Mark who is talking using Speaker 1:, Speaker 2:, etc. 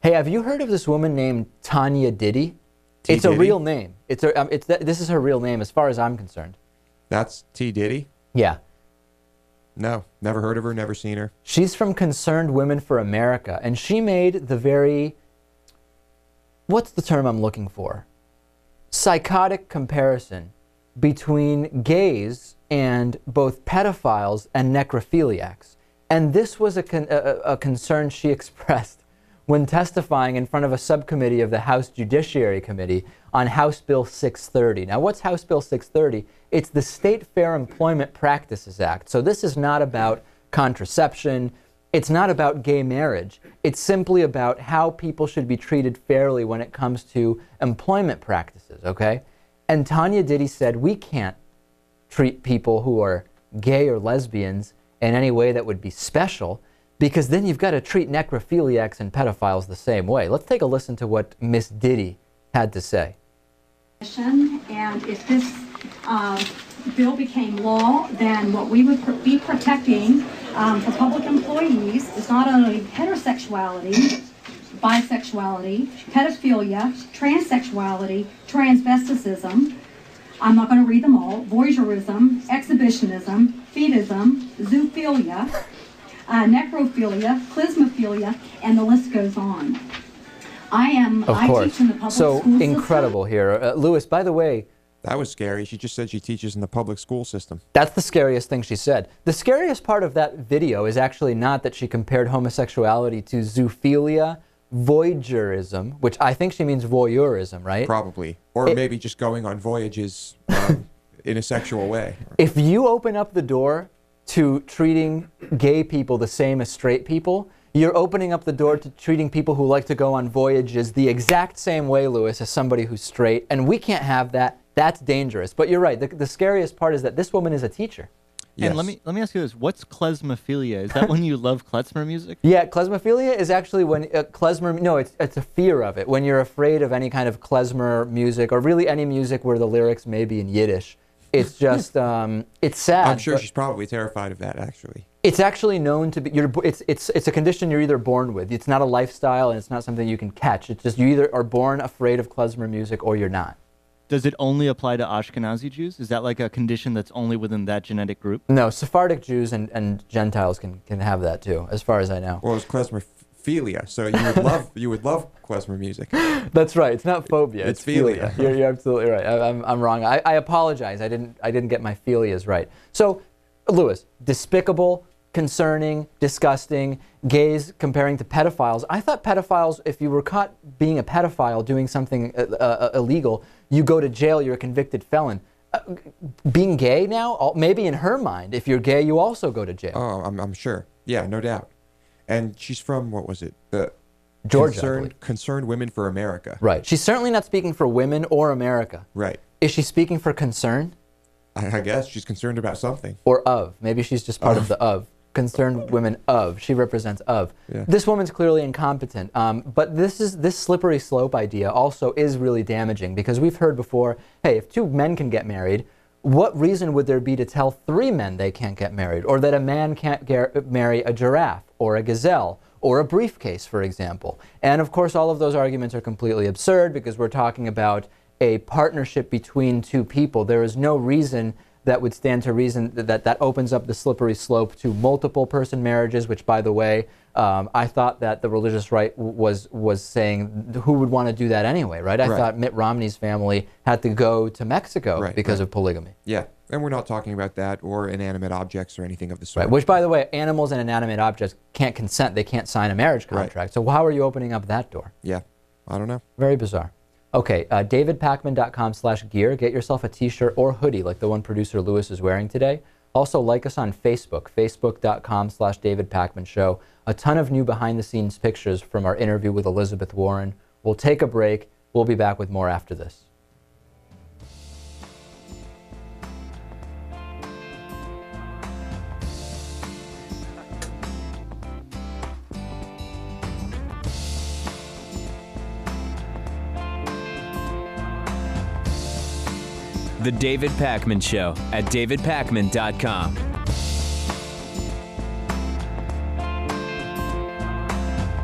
Speaker 1: Hey, have you heard of this woman named Tanya Ditty?
Speaker 2: T.
Speaker 1: It's a
Speaker 2: Diddy?
Speaker 1: real name. This is her real name as far as I'm concerned.
Speaker 2: That's T. Diddy?
Speaker 1: Yeah.
Speaker 2: No, never heard of her, never seen her.
Speaker 1: She's from Concerned Women for America, and she made the very, what's the term I'm looking for? Psychotic comparison between gays and both pedophiles and necrophiliacs. And this was a concern she expressed when testifying in front of a subcommittee of the House Judiciary Committee on House Bill 630. Now, what's House Bill 630? It's the State Fair Employment Practices Act. So this is not about contraception. It's not about gay marriage. It's simply about how people should be treated fairly when it comes to employment practices, okay? And Tanya Ditty said, we can't treat people who are gay or lesbians in any way that would be special, because then you've got to treat necrophiliacs and pedophiles the same way. Let's take a listen to what Miss Ditty had to say.
Speaker 3: And if this bill became law, then what we would be protecting for public employees is not only heterosexuality, bisexuality, pedophilia, transsexuality, transvesticism, I'm not going to read them all, voyeurism, exhibitionism, fetism, zoophilia, necrophilia, clismophilia, and the list goes on. I teach in the public school system.
Speaker 1: So incredible here. Louis, by the way,
Speaker 2: That was scary. She just said she teaches in the public school system.
Speaker 1: that's the scariest thing she said. The scariest part of that video is actually not that she compared homosexuality to zoophilia, voyeurism, which I think she means voyeurism, right?
Speaker 2: Probably. Or maybe just going on voyages in a sexual way.
Speaker 1: If you open up the door to treating gay people the same as straight people, you're opening up the door to treating people who like to go on voyages the exact same way, Louis, as somebody who's straight, and we can't have that. That's dangerous. But you're right. The scariest part is that this woman is a teacher.
Speaker 2: Yes.
Speaker 4: And let me ask you this: what's klezmophilia? Is that when you love klezmer music?
Speaker 1: Yeah, klezmophilia is actually when klezmer. No, it's a fear of it. When you're afraid of any kind of klezmer music, or really any music where the lyrics may be in Yiddish. It's just it's sad.
Speaker 2: I'm sure she's probably terrified of that, actually.
Speaker 1: It's actually known to be. It's a condition you're either born with. It's not a lifestyle, and it's not something you can catch. It's just you either are born afraid of klezmer music or you're not.
Speaker 4: Does it only apply to Ashkenazi Jews? Is that like a condition that's only within that genetic group?
Speaker 1: No, Sephardic Jews and Gentiles can have that too, as far as I know.
Speaker 2: Well, it's klezmophilia, so you would love klezmer music.
Speaker 1: That's right. It's not phobia.
Speaker 2: It's philia.
Speaker 1: You're absolutely right. I'm wrong. I apologize. I didn't get my philias right. So, Louis, despicable, concerning, disgusting, gays comparing to pedophiles. I thought pedophiles, if you were caught being a pedophile doing something illegal, you go to jail, you're a convicted felon. Being gay now, maybe in her mind, if you're gay, you also go to jail.
Speaker 2: Oh, I'm sure. Yeah, no doubt. And she's from, what was it? The
Speaker 1: Georgia, I believe.
Speaker 2: Concerned Women for America.
Speaker 1: Right. She's certainly not speaking for women or America.
Speaker 2: Right.
Speaker 1: Is she speaking for concern?
Speaker 2: I guess she's concerned about something.
Speaker 1: Or of. Maybe she's just part of the of. Concerned Women of. She represents of.
Speaker 2: Yeah.
Speaker 1: This woman's clearly incompetent. But this slippery slope idea also is really damaging, because we've heard before, hey, if two men can get married, what reason would there be to tell three men they can't get married? Or that a man can't marry a giraffe or a gazelle or a briefcase, for example? And of course, all of those arguments are completely absurd, because we're talking about a partnership between two people. There is no reason that would stand to reason that opens up the slippery slope to multiple person marriages, which, by the way, I thought that the religious right was saying who would want to do that anyway, right? I thought Mitt Romney's family had to go to Mexico because of polygamy.
Speaker 2: Yeah, and we're not talking about that or inanimate objects or anything of the sort.
Speaker 1: Right, which, by the way, animals and inanimate objects can't consent. They can't sign a marriage contract.
Speaker 2: Right.
Speaker 1: So how are you opening up that door?
Speaker 2: Yeah, I don't know.
Speaker 1: Very bizarre. Okay, davidpakman.com/gear. Get yourself a t-shirt or hoodie like the one producer Louis is wearing today. Also, like us on Facebook, facebook.com/David Pakman Show. A ton of new behind-the-scenes pictures from our interview with Elizabeth Warren. We'll take a break. We'll be back with more after this.
Speaker 5: The David Pakman Show at davidpakman.com.